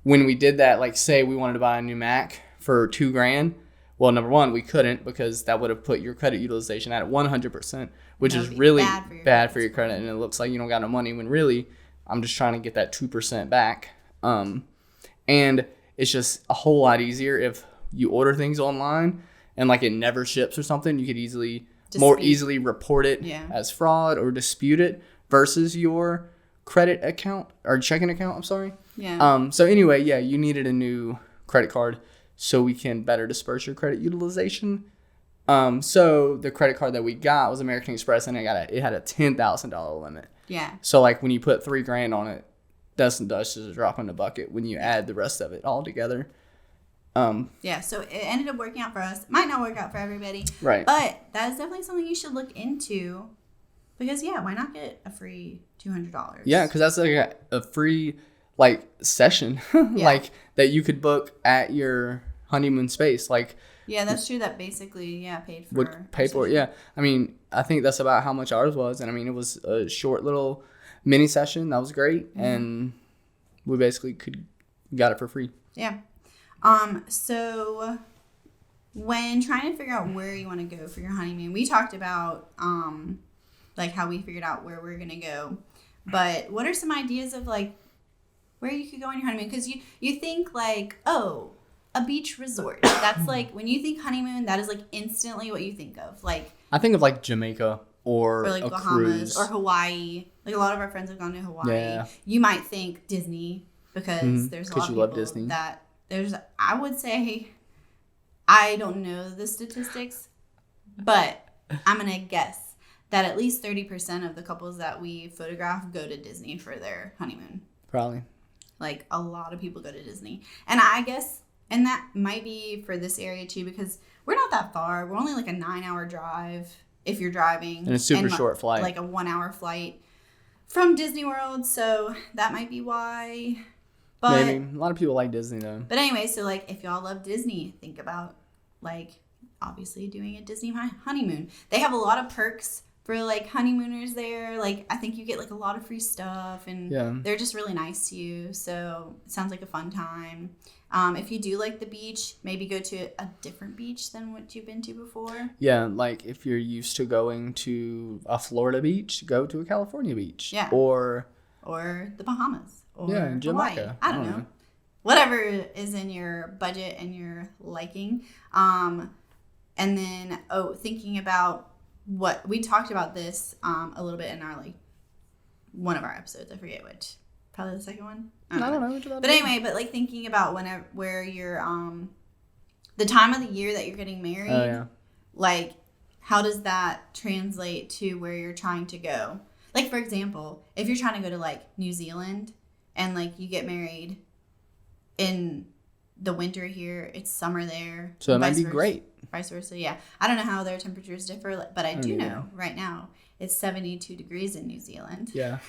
when we did that, like say we wanted to buy a new Mac for $2,000, well, number one, we couldn't because that would have put your credit utilization at 100%, which That is would be really bad for your credit. And it looks like you don't got no money when really I'm just trying to get that 2% back. And it's just a whole lot easier if you order things online and like it never ships or something. You could more easily report it as fraud or dispute it versus your credit account or checking account. I'm sorry. Yeah. So anyway, yeah, you needed a new credit card. so we can better disperse your credit utilization. So the credit card that we got was American Express, and it had a $10,000 limit. Yeah. So like when you put $3,000 on it, that's just a drop in the bucket when you add the rest of it all together. Yeah, so it ended up working out for us. Might not work out for everybody. Right. But that is definitely something you should look into because, yeah, why not get a free $200? Yeah, because that's like a free like session like that you could book at your honeymoon space. Like, yeah, that's true. That basically, paid for. Would pay for it, yeah. I mean, I think that's about how much ours was. And I mean, it was a short little mini session. That was great. Mm-hmm. And we basically got it for free. Yeah. So when trying to figure out where you want to go for your honeymoon, we talked about, like how we figured out where we're going to go. But what are some ideas of like where you could go on your honeymoon? Because you think like, oh, a beach resort. That's like when you think honeymoon, that is like instantly what you think of. Like I think of like Jamaica or like a Bahamas cruise. or Hawaii. Like a lot of our friends have gone to Hawaii. Yeah. You might think Disney because there's a lot of people love Disney. that I would say I don't know the statistics, but I'm gonna guess that at least 30% of the couples that we photograph go to Disney for their honeymoon. Probably. Like a lot of people go to Disney, and I guess. And that might be for this area too, because we're not that far. We're only like a 9-hour drive if you're driving. And a super short flight. Like a 1-hour flight from Disney World. So that might be why. But, maybe. A lot of people like Disney though. But anyway, so like if y'all love Disney, think about like obviously doing a Disney honeymoon. They have a lot of perks for like honeymooners there. Like I think you get like a lot of free stuff and they're just really nice to you. So it sounds like a fun time. If you do like the beach, maybe go to a different beach than what you've been to before. Yeah, like if you're used to going to a Florida beach, go to a California beach. Yeah. Or the Bahamas. Or Jamaica. Hawaii. I don't know. Whatever is in your budget and your liking. And then, thinking about what we talked about this a little bit in our like one of our episodes. I forget which. Probably the second one. I don't know. Which one. But anyway, like thinking about where you're the time of the year that you're getting married. Oh yeah. Like, how does that translate to where you're trying to go? Like, for example, if you're trying to go to like New Zealand and like you get married in the winter here, it's summer there. So it might be great. Vice versa, yeah. I don't know how their temperatures differ, but I do know right now it's 72 degrees in New Zealand. Yeah.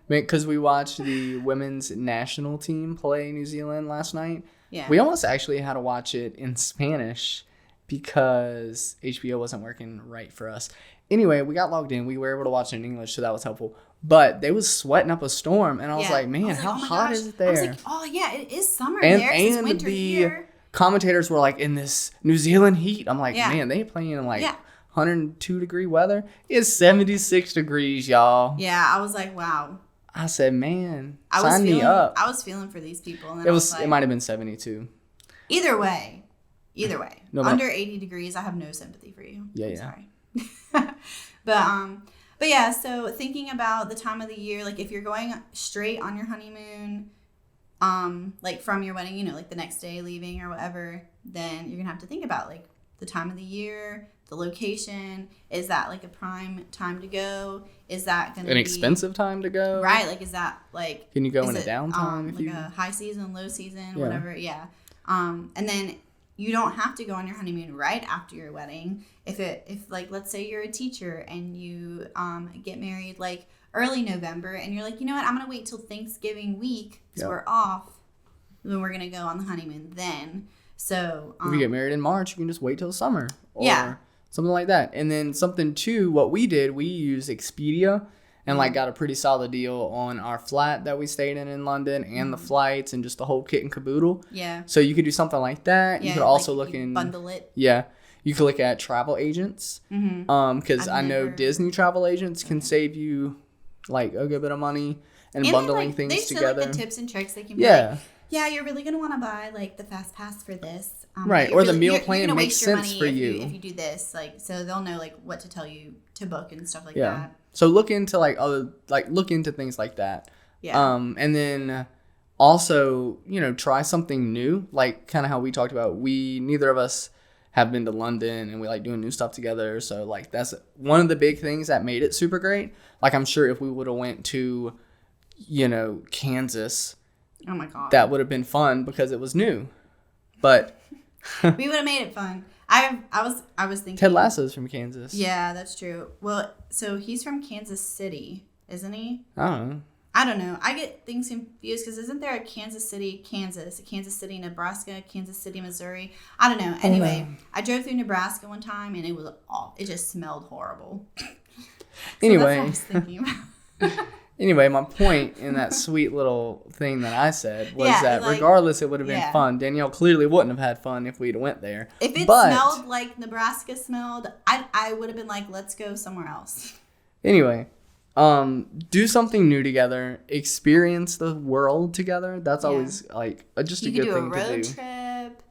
Because we watched the women's national team play New Zealand last night. Yeah. We almost actually had to watch it in Spanish because HBO wasn't working right for us. Anyway, we got logged in. We were able to watch it in English, so that was helpful. But they was sweating up a storm, and I was like, man, how hot is it there? I was like, oh, yeah, it is summer there. It's winter here. Commentators were like, in this New Zealand heat. I'm like, man, they playing in like 102 degree weather. It's 76 degrees, y'all. Yeah, I was like, wow. I said, man, sign me up. I was feeling for these people. And then it might have been 72. Either way, under 80 degrees, I have no sympathy for you. Yeah, Sorry. But yeah, so thinking about the time of the year, like if you're going straight on your honeymoon, like from your wedding, like the next day leaving or whatever, then you're gonna have to think about like the time of the year, the location. Is that like a prime time to go? Is that gonna be expensive time to go? Right, like is that like can you go in a downtime? Like a high season, low season, whatever. Yeah. And then you don't have to go on your honeymoon right after your wedding. If like let's say you're a teacher and you get married like early November and you're like, you know what, I'm gonna wait till Thanksgiving week because we're off. Then we're gonna go on the honeymoon then. So if you get married in March, you can just wait till summer or something like that. And then something too, what we did, we used Expedia and like got a pretty solid deal on our flat that we stayed in London and the flights and just the whole kit and caboodle. Yeah. So you could do something like that. You could also look in bundle it. Yeah. You could look at travel agents. Because I know Disney travel agents can save you like a good bit of money and bundling things they together. Like the tips and tricks they can be like, yeah, you're really gonna want to buy like the fast pass for this, right? Or the meal plan makes sense for you if you do this. Like, so they'll know like what to tell you to book and stuff like that. So look into look into things like that. Yeah. And then also, try something new, like kind of how we talked about. Neither of us have been to London, and we like doing new stuff together. So like that's one of the big things that made it super great. Like I'm sure if we would have went to, Kansas, oh my God, that would have been fun because it was new. But we would have made it fun. I was thinking Ted Lasso's from Kansas. Yeah, that's true. Well, so he's from Kansas City, isn't he? I don't know. I get things confused because isn't there a Kansas City, Kansas, a Kansas City, Nebraska, Kansas City, Missouri? I don't know. Anyway, I drove through Nebraska one time and it just smelled horrible. Anyway, that's what I was thinking about. Anyway, my point in that sweet little thing that I said was that like, regardless, it would have been fun. Danielle clearly wouldn't have had fun if we'd went there. If it smelled like Nebraska smelled, I would have been like, let's go somewhere else. Anyway. Do something new together. Experience the world together. That's always like just a good thing to do. You could do a road trip.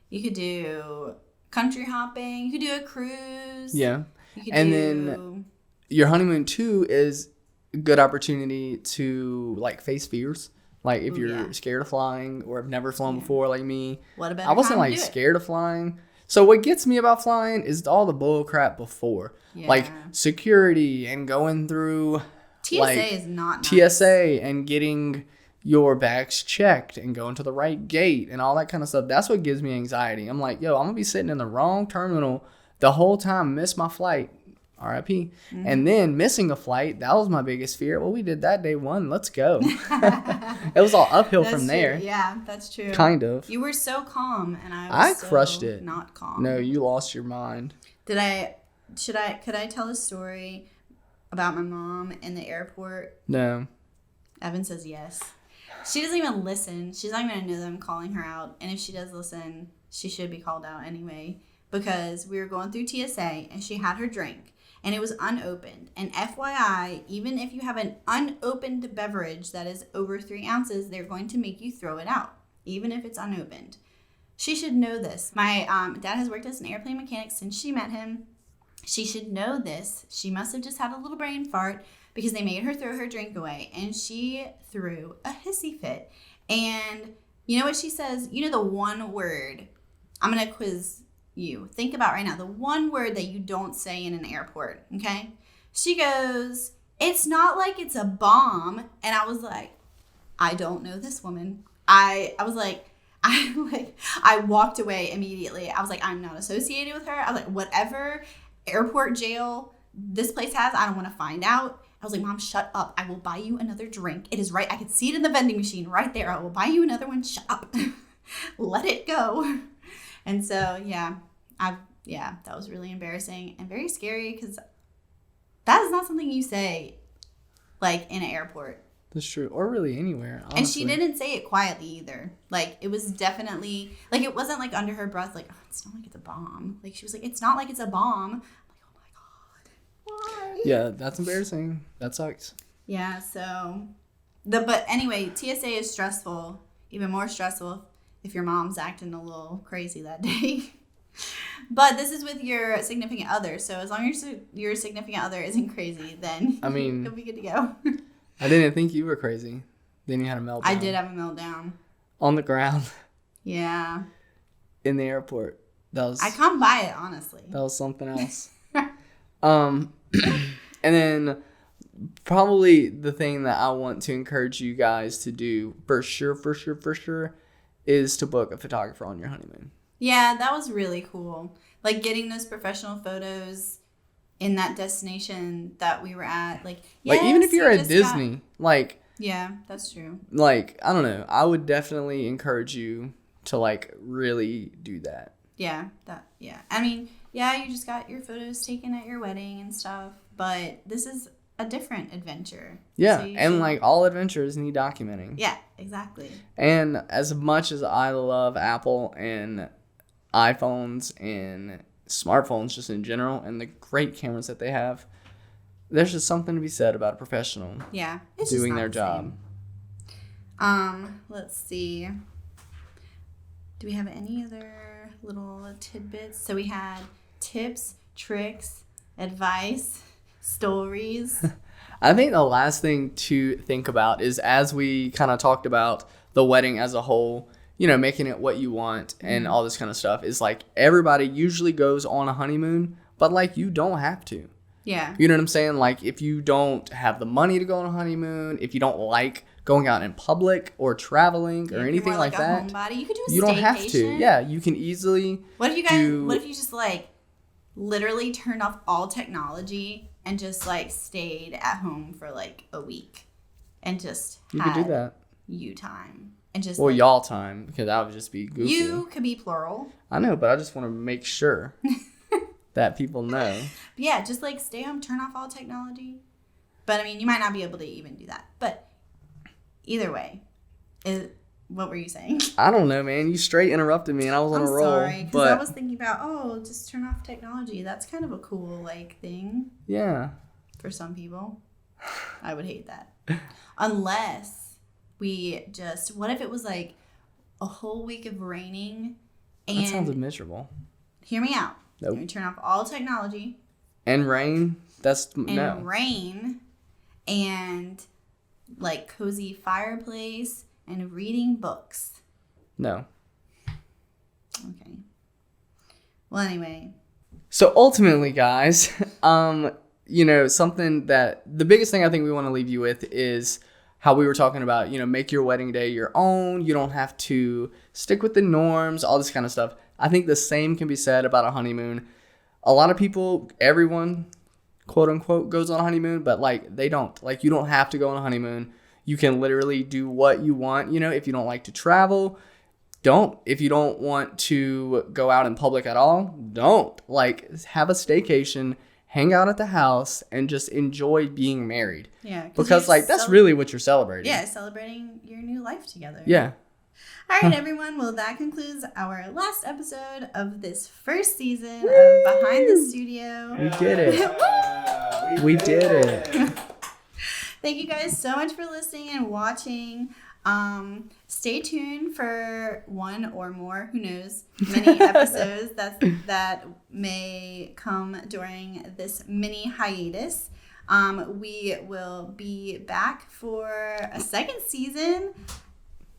You could do country hopping. You could do a cruise. Yeah. Then your honeymoon too is a good opportunity to like face fears. Like if you're scared of flying or have never flown before like me. What about I wasn't like scared of flying. So what gets me about flying is all the bull crap before. Yeah. Like security and going through TSA is not nice. TSA and getting your bags checked and going to the right gate and all that kind of stuff. That's what gives me anxiety. I'm like, yo, I'm going to be sitting in the wrong terminal the whole time, miss my flight. RIP. Mm-hmm. And then missing a flight, that was my biggest fear. Well, we did that day one. Let's go. It was all uphill from there. Yeah, that's true. Kind of. You were so calm, and I crushed it. Not calm. No, you lost your mind. Could I tell a story about my mom in the airport? No. Evan says yes. She doesn't even listen. She's not even going to know that I'm calling her out. And if she does listen, she should be called out anyway. Because we were going through TSA, and she had her drink. And it was unopened. And FYI, even if you have an unopened beverage that is over 3 ounces, they're going to make you throw it out, even if it's unopened. She should know this. My dad has worked as an airplane mechanic since she met him. She should know this. She must have just had a little brain fart because they made her throw her drink away. And she threw a hissy fit. And you know what she says? You know the one word. I'm going to quiz you. Think about right now the one word that you don't say in an airport, okay? She goes, it's not like it's a bomb. And I was like, I don't know this woman. I walked away immediately. I was like, I'm not associated with her. I was like, whatever airport jail this place has, I don't want to find out. I was like, Mom, shut up. I will buy you another drink. It is right. I could see it in the vending machine right there. I will buy you another one. Shut up. Let it go. And so, that was really embarrassing and very scary because that is not something you say, like, in an airport. That's true. Or really anywhere, honestly. And she didn't say it quietly either. Like, it was definitely, like, it wasn't, like, under her breath, like, oh, it's not like it's a bomb. Like, she was like, it's not like it's a bomb. I'm like, oh, my God. Why? Yeah, that's embarrassing. That sucks. Yeah, so, but anyway, TSA is stressful. Even more stressful if your mom's acting a little crazy that day. But this is with your significant other, so as long as your significant other isn't crazy, then you'll be good to go. I didn't think you were crazy. Then you had a meltdown. I did have a meltdown. On the ground. Yeah. In the airport. I come by it, honestly. That was something else. And then probably the thing that I want to encourage you guys to do for sure is to book a photographer on your honeymoon. Yeah, that was really cool. Like getting those professional photos in that destination that we were at. Like even if you're at Disney, yeah, that's true. Like, I don't know. I would definitely encourage you to really do that. Yeah, I mean, you just got your photos taken at your wedding and stuff, but this is a different adventure. Yeah, so all adventures need documenting. Yeah, exactly. And as much as I love Apple and iPhones and smartphones just in general and the great cameras that they have, there's just something to be said about a professional doing their job. Let's see. Do we have any other little tidbits? So we had tips, tricks, advice, stories. I think the last thing to think about is, as we kind of talked about the wedding as a whole, you know, making it what you want and all this kind of stuff is like everybody usually goes on a honeymoon, but like you don't have to. Yeah. You know what I'm saying? Like if you don't have the money to go on a honeymoon, if you don't like going out in public or traveling or anything more like a that, homebody, you could do a you don't have to. staycation. Yeah, you can easily What if you just like literally turned off all technology and just like stayed at home for like a week and just you had could do that. you time and just Well, y'all time, because that would just be goofy. you could be plural. I know, but I just want to make sure that people know. But yeah, just like stay home, turn off all technology. But I mean, you might not be able to even do that. But either way, what were you saying? I don't know, man. You straight interrupted me, and I was on a roll. Sorry, because but I was thinking about just turn off technology. That's kind of a cool like thing yeah, for some people. I would hate that unless we just. What if it was like a whole week of raining? And that sounds miserable. hear me out. Nope. You turn off all technology. And rain. That's And no. rain and like cozy fireplace and reading books. No. Okay. Well, anyway. So ultimately, guys, you know, something that the biggest thing I think we want to leave you with is how we were talking about, you know, make your wedding day your own. You don't have to stick with the norms, all this kind of stuff. I think the same can be said about a honeymoon. A lot of people, everyone, quote unquote, goes on a honeymoon, but like they don't. Like you don't have to go on a honeymoon. You can literally do what you want. You know, if you don't like to travel, don't. If you don't want to go out in public at all, don't. Like have a staycation, hang out at the house, and just enjoy being married. Yeah. Because like that's really what you're celebrating. Yeah, celebrating your new life together. Yeah. All right, everyone. Well, that concludes our last episode of this first season of Behind the Studio. We did it. We did it. Thank you guys so much for listening and watching. Stay tuned for one or more, who knows, many episodes that may come during this mini hiatus. We will be back for a second season.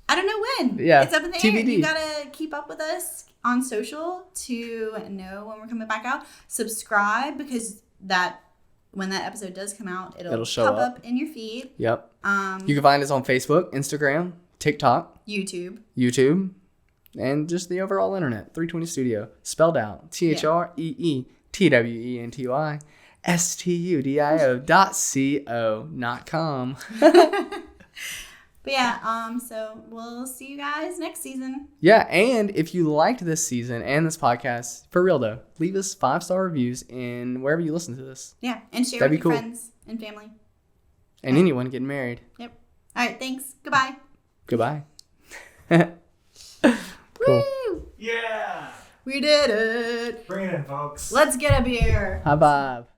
I don't know when. Yeah, it's up in the TBD. air. You gotta keep up with us on social to know when we're coming back out. Subscribe because when that episode does come out, it'll show pop up. up in your feed. Yep. You can find us on Facebook, Instagram, TikTok, YouTube, and just the overall internet. 320 Studio, spelled out THREETWENTYSTUDIO.co.com. But yeah, so we'll see you guys next season. Yeah, and if you liked this season and this podcast, for real though, leave us 5-star reviews in wherever you listen to this. Yeah, and share That'd with be your cool. friends and family. And anyone getting married. Yep. All right, thanks. Goodbye. Goodbye. Cool. Woo! Yeah! We did it. Bring it in, folks. Let's get a beer. High five.